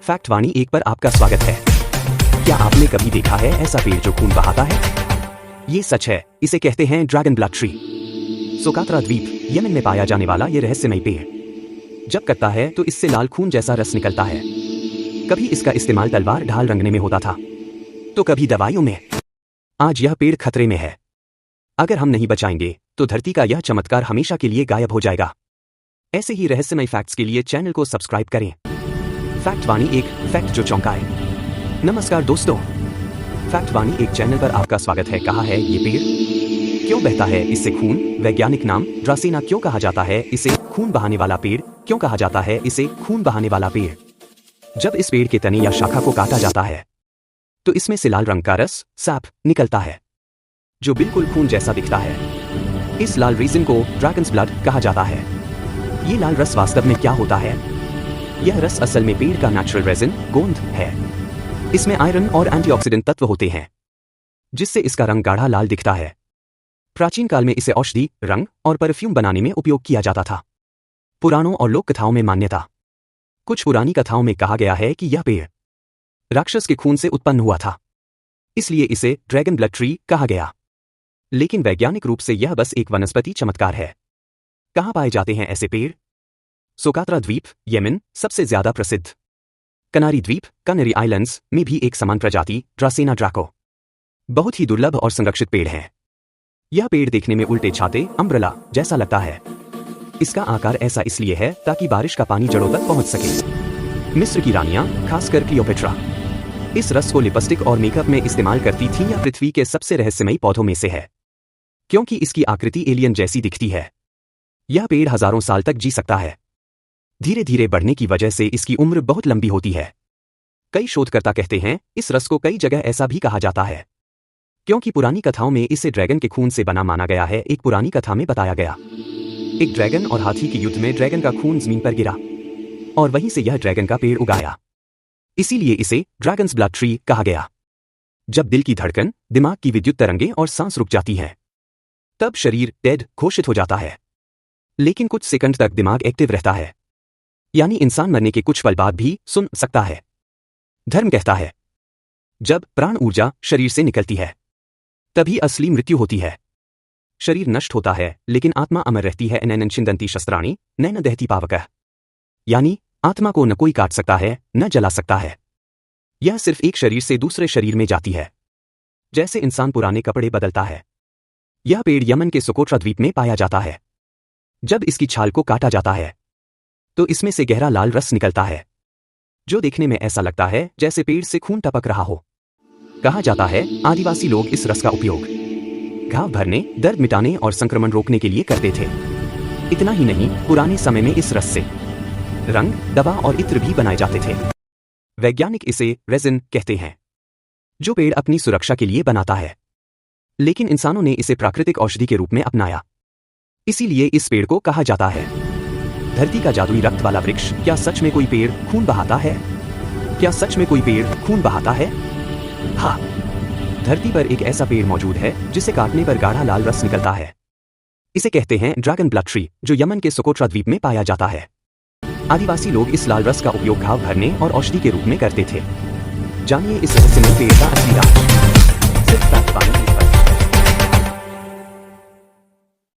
Fact वाणी 1 पर आपका स्वागत है। क्या आपने कभी देखा है ऐसा पेड़ जो खून बहाता है? ये सच है, इसे कहते हैं ड्रैगन ब्लड ट्री। सोकात्रा द्वीप यमन में पाया जाने वाला ये रहस्यमय पेड़ जब कटता है तो इससे लाल खून जैसा रस निकलता है। कभी इसका इस्तेमाल तलवार ढाल रंगने में होता था, तो कभी दवाइयों में। आज यह पेड़ खतरे में है। अगर हम नहीं बचाएंगे तो धरती का यह चमत्कार हमेशा के लिए गायब हो जाएगा। ऐसे ही रहस्यमय फैक्ट्स के लिए चैनल को सब्सक्राइब करें। फैक्ट वाणी 1, फैक्ट जो चौंकाए। नमस्कार दोस्तों, फैक्ट वाणी 1 चैनल पर आपका स्वागत है। कहा है ये पेड़ क्यों बहता है इससे खून? वैज्ञानिक नाम ड्रासेना। क्यों कहा जाता है इसे खून बहाने वाला पेड़? क्यों कहा जाता है इसे खून बहाने वाला पेड़? जब इस पेड़ के तने या शाखा को काटा जाता है तो इसमें से लाल रंग का रस सैप निकलता है जो बिल्कुल खून जैसा दिखता है। इस लाल रेजिन को ड्रैगन्स ब्लड कहा जाता है। ये लाल रस वास्तव में क्या होता है? यह रस असल में पेड़ का नेचुरल रेजिन गोंद है। इसमें आयरन और एंटीऑक्सीडेंट तत्व होते हैं जिससे इसका रंग गाढ़ा लाल दिखता है। प्राचीन काल में इसे औषधि, रंग और परफ्यूम बनाने में उपयोग किया जाता था। पुराणों और लोक कथाओं में मान्यता। कुछ पुरानी कथाओं में कहा गया है कि यह पेड़ राक्षस के खून से उत्पन्न हुआ था, इसलिए इसे ड्रैगन ब्लड ट्री कहा गया। लेकिन वैज्ञानिक रूप से यह बस एक वनस्पति चमत्कार है। कहाँ पाए जाते हैं ऐसे पेड़? सोकात्रा द्वीप यमन सबसे ज्यादा प्रसिद्ध। कनारी द्वीप कनरी आइलैंड्स में भी एक समान प्रजाति ड्रासेना ड्रैको बहुत ही दुर्लभ और संरक्षित पेड़ है। यह पेड़ देखने में उल्टे छाते अम्ब्रेला जैसा लगता है। इसका आकार ऐसा इसलिए है ताकि बारिश का पानी जड़ों तक पहुंच सके। मिस्र की रानियां, खासकर क्लियोपेट्रा, इस रस को लिपस्टिक और मेकअप में इस्तेमाल करती थी। यह पृथ्वी के सबसे रहस्यमयी पौधों में से है क्योंकि इसकी आकृति एलियन जैसी दिखती है। यह पेड़ हजारों साल तक जी सकता है। धीरे धीरे बढ़ने की वजह से इसकी उम्र बहुत लंबी होती है। कई शोधकर्ता कहते हैं इस रस को कई जगह ऐसा भी कहा जाता है क्योंकि पुरानी कथाओं में इसे ड्रैगन के खून से बना माना गया है। एक पुरानी कथा में बताया गया, एक ड्रैगन और हाथी के युद्ध में ड्रैगन का खून जमीन पर गिरा और वहीं से यह ड्रैगन का पेड़ उगाया। इसीलिए इसे ड्रैगन्स ब्लड ट्री कहा गया। जब दिल की धड़कन, दिमाग की विद्युत तरंगें और सांस रुक जाती है तब शरीर डेड घोषित हो जाता है, लेकिन कुछ सेकंड तक दिमाग एक्टिव रहता है, यानी इंसान मरने के कुछ पल बाद भी सुन सकता है। धर्म कहता है जब प्राण ऊर्जा शरीर से निकलती है तभी असली मृत्यु होती है। शरीर नष्ट होता है लेकिन आत्मा अमर रहती है। नैनं छिन्दन्ति शस्त्राणि नैन दहति पावकः, यानी आत्मा को न कोई काट सकता है न जला सकता है। यह सिर्फ एक शरीर से दूसरे शरीर में जाती है, जैसे इंसान पुराने कपड़े बदलता है। यह पेड़ यमन के सोकोट्रा द्वीप में पाया जाता है। जब इसकी छाल को काटा जाता है तो इसमें से गहरा लाल रस निकलता है जो देखने में ऐसा लगता है जैसे पेड़ से खून टपक रहा हो। कहा जाता है आदिवासी लोग इस रस का उपयोग घाव भरने, दर्द मिटाने और संक्रमण रोकने के लिए करते थे। इतना ही नहीं, पुराने समय में इस रस से रंग, दवा और इत्र भी बनाए जाते थे। वैज्ञानिक इसे रेजिन कहते हैं जो पेड़ अपनी सुरक्षा के लिए बनाता है, लेकिन इंसानों ने इसे प्राकृतिक औषधि के रूप में अपनाया। इसीलिए इस पेड़ को कहा जाता है धरती का जादुई रक्त वाला वृक्ष। क्या सच में कोई पेड़ खून बहाता है? क्या सच में कोई पेड़ खून बहाता है? हाँ, धरती पर एक ऐसा पेड़ मौजूद है जिसे काटने पर गाढ़ा लाल रस निकलता है। इसे कहते हैं ड्रैगन ब्लड ट्री, जो यमन के सोकोट्रा द्वीप में पाया जाता है। आदिवासी लोग इस लाल रस का उपयोग घाव भरने और औषधि के रूप में करते थे। जानिए इस रहस्यमय पेड़ का असली राज। सिर्फ फैक्ट वाणी।